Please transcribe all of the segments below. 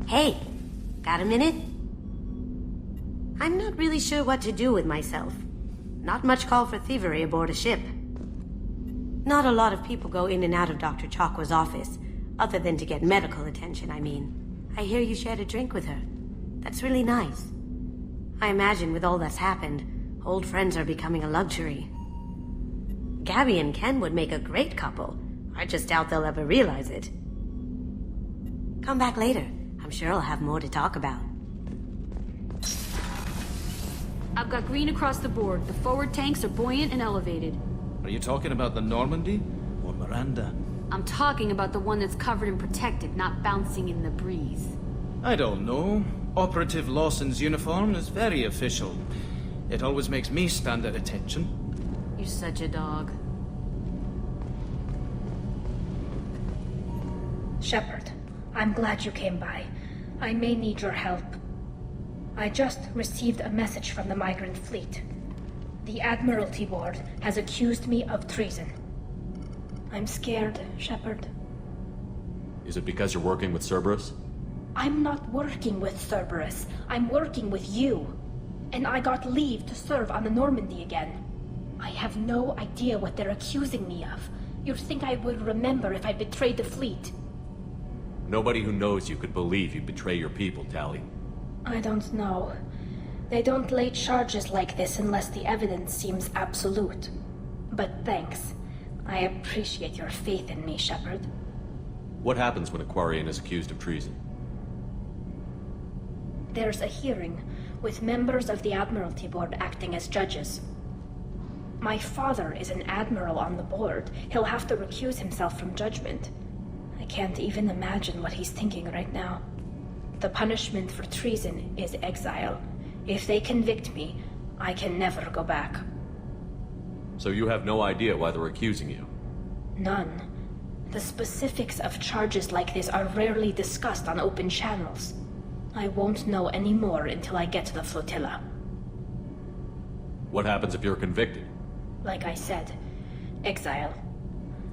Hey, got a minute? I'm not really sure what to do with myself. Not much call for thievery aboard a ship. Not a lot of people go in and out of Dr. Chakwa's office, other than to get medical attention, I mean. I hear you shared a drink with her. That's really nice. I imagine with all that's happened, old friends are becoming a luxury. Gabby and Ken would make a great couple. I just doubt they'll ever realize it. Come back later. I'm sure I'll have more to talk about. I've got green across the board. The forward tanks are buoyant and elevated. Are you talking about the Normandy? Or Miranda? I'm talking about the one that's covered and protected, not bouncing in the breeze. I don't know. Operative Lawson's uniform is very official. It always makes me stand at attention. You're such a dog. Shepard, I'm glad you came by. I may need your help. I just received a message from the migrant fleet. The Admiralty Board has accused me of treason. I'm scared, Shepard. Is it because you're working with Cerberus? I'm not working with Cerberus. I'm working with you. And I got leave to serve on the Normandy again. I have no idea what they're accusing me of. You'd think I would remember if I betrayed the fleet. Nobody who knows you could believe you betray your people, Tali. I don't know. They don't lay charges like this unless the evidence seems absolute. But thanks. I appreciate your faith in me, Shepard. What happens when a Quarian is accused of treason? There's a hearing, with members of the Admiralty Board acting as judges. My father is an admiral on the board. He'll have to recuse himself from judgment. I can't even imagine what he's thinking right now. The punishment for treason is exile. If they convict me, I can never go back. So you have no idea why they're accusing you? None. The specifics of charges like this are rarely discussed on open channels. I won't know any more until I get to the flotilla. What happens if you're convicted? Like I said, exile.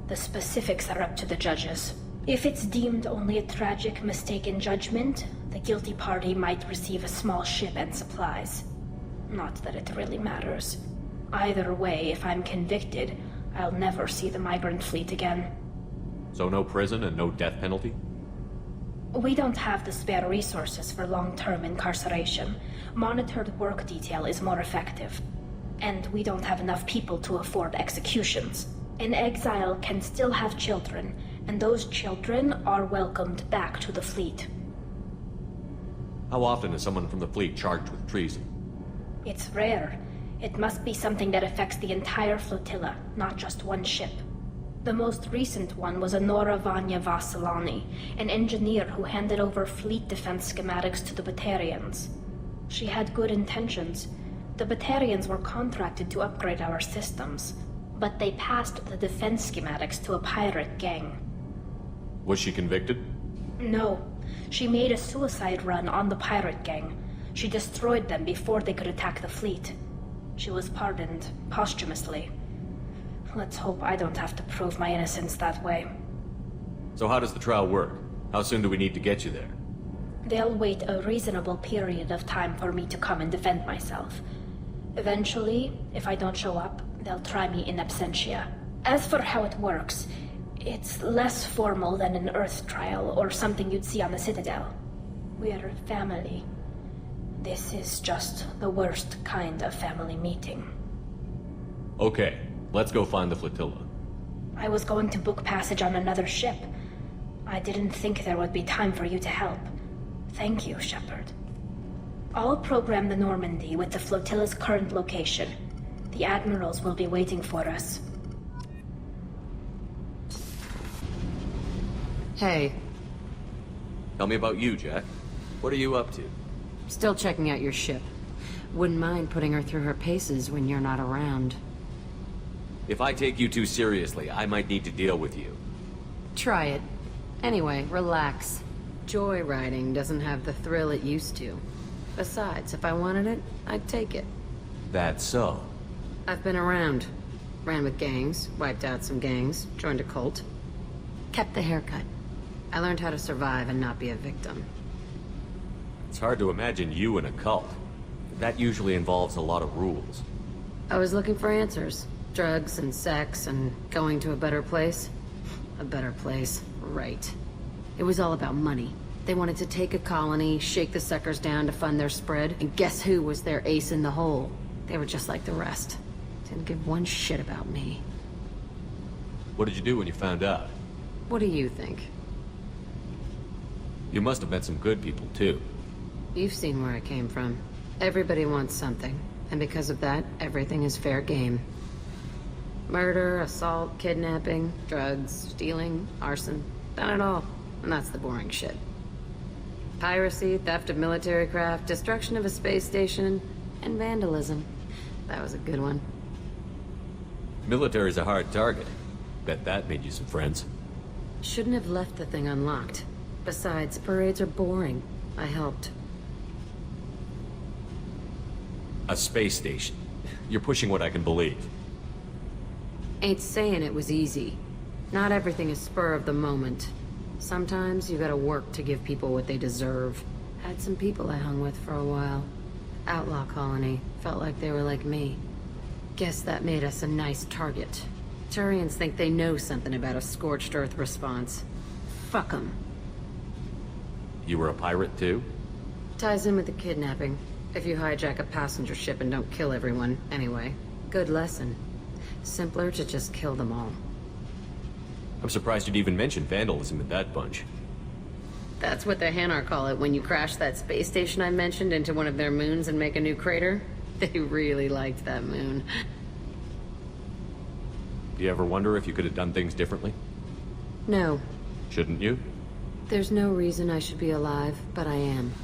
The specifics are up to the judges. If it's deemed only a tragic mistake in judgment, the guilty party might receive a small ship and supplies. Not that it really matters. Either way, if I'm convicted, I'll never see the migrant fleet again. So no prison and no death penalty? We don't have the spare resources for long-term incarceration. Monitored work detail is more effective. And we don't have enough people to afford executions. An exile can still have children, and those children are welcomed back to the fleet. How often is someone from the fleet charged with treason? It's rare. It must be something that affects the entire flotilla, not just one ship. The most recent one was Anora Vanya Vasilani, an engineer who handed over fleet defense schematics to the Batarians. She had good intentions. The Batarians were contracted to upgrade our systems, but they passed the defense schematics to a pirate gang. Was she convicted? No. She made a suicide run on the pirate gang. She destroyed them before they could attack the fleet. She was pardoned, posthumously. Let's hope I don't have to prove my innocence that way. So how does the trial work? How soon do we need to get you there? They'll wait a reasonable period of time for me to come and defend myself. Eventually, if I don't show up, they'll try me in absentia. As for how it works, it's less formal than an Earth trial or something you'd see on the Citadel. We're family. This is just the worst kind of family meeting. Okay, let's go find the flotilla. I was going to book passage on another ship. I didn't think there would be time for you to help. Thank you, Shepard. I'll program the Normandy with the flotilla's current location. The admirals will be waiting for us. Hey, Tell me about you, Jack. What are you up to? still checking out your ship. Wouldn't mind putting her through her paces when you're not around. If I take you too seriously, I might need to deal with you. Try it. Anyway, relax. Joyriding doesn't have the thrill it used to. Besides, if I wanted it, I'd take it. That's so. I've been around. Ran with gangs, wiped out some gangs, joined a cult. Kept the haircut. I learned how to survive and not be a victim. It's hard to imagine you in a cult. That usually involves a lot of rules. I was looking for answers. Drugs and sex and going to a better place. A better place, right. It was all about money. They wanted to take a colony, shake the suckers down to fund their spread, and guess who was their ace in the hole? They were just like the rest. Didn't give one shit about me. What did you do when you found out? What do you think? You must have met some good people, too. You've seen where I came from. Everybody wants something, and because of that, everything is fair game. Murder, assault, kidnapping, drugs, stealing, arson, done it all. And that's the boring shit. Piracy, theft of military craft, destruction of a space station, and vandalism. That was a good one. Military's a hard target. Bet that made you some friends. Shouldn't have left the thing unlocked. Besides, parades are boring. I helped. A space station. You're pushing what I can believe. Ain't saying it was easy. Not everything is spur of the moment. Sometimes you gotta work to give people what they deserve. Had some people I hung with for a while. Outlaw colony. Felt like they were like me. Guess that made us a nice target. Turians think they know something about a scorched earth response. Fuck 'em. You were a pirate, too? Ties in with the kidnapping. If you hijack a passenger ship and don't kill everyone, anyway. Good lesson. Simpler to just kill them all. I'm surprised you'd even mention vandalism in that bunch. That's what the Hanar call it when you crash that space station I mentioned into one of their moons and make a new crater. They really liked that moon. Do you ever wonder if you could have done things differently? No. Shouldn't you? There's no reason I should be alive, but I am.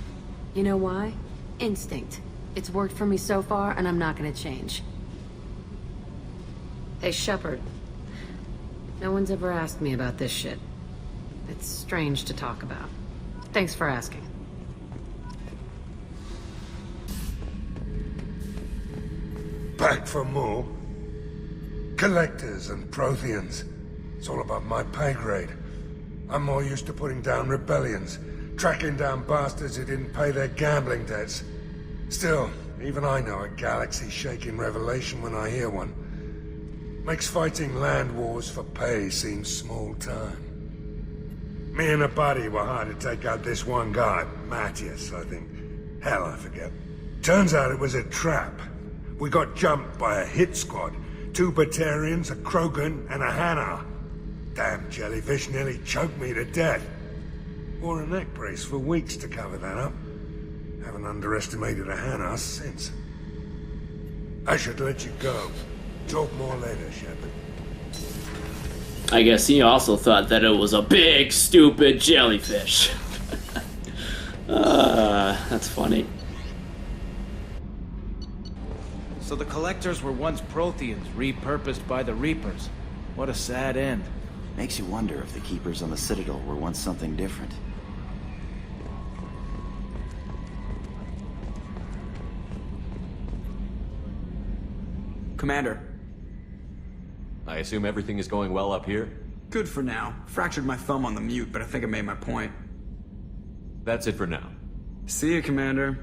You know why? Instinct. It's worked for me so far, and I'm not gonna change. Hey, Shepard. No one's ever asked me about this shit. It's strange to talk about. Thanks for asking. Back for more? Collectors and Protheans. It's all above my pay grade. I'm more used to putting down rebellions, tracking down bastards who didn't pay their gambling debts. Still, even I know a galaxy-shaking revelation when I hear one. Makes fighting land wars for pay seem small time. Me and a buddy were hired to take out this one guy, Matthias, I think. Hell, I forget. Turns out it was a trap. We got jumped by a hit squad. 2 Batarians, a Krogan, and a Hanar. Damn jellyfish nearly choked me to death. Wore a neck brace for weeks to cover that up. Haven't underestimated a Hanar since. I should let you go. Talk more later, Shepard. I guess he also thought that it was a big, stupid jellyfish. That's funny. So the Collectors were once Protheans, repurposed by the Reapers. What a sad end. Makes you wonder if the Keepers on the Citadel were once something different. Commander. I assume everything is going well up here? Good for now. Fractured my thumb on the mute, but I think I made my point. That's it for now. See you, Commander.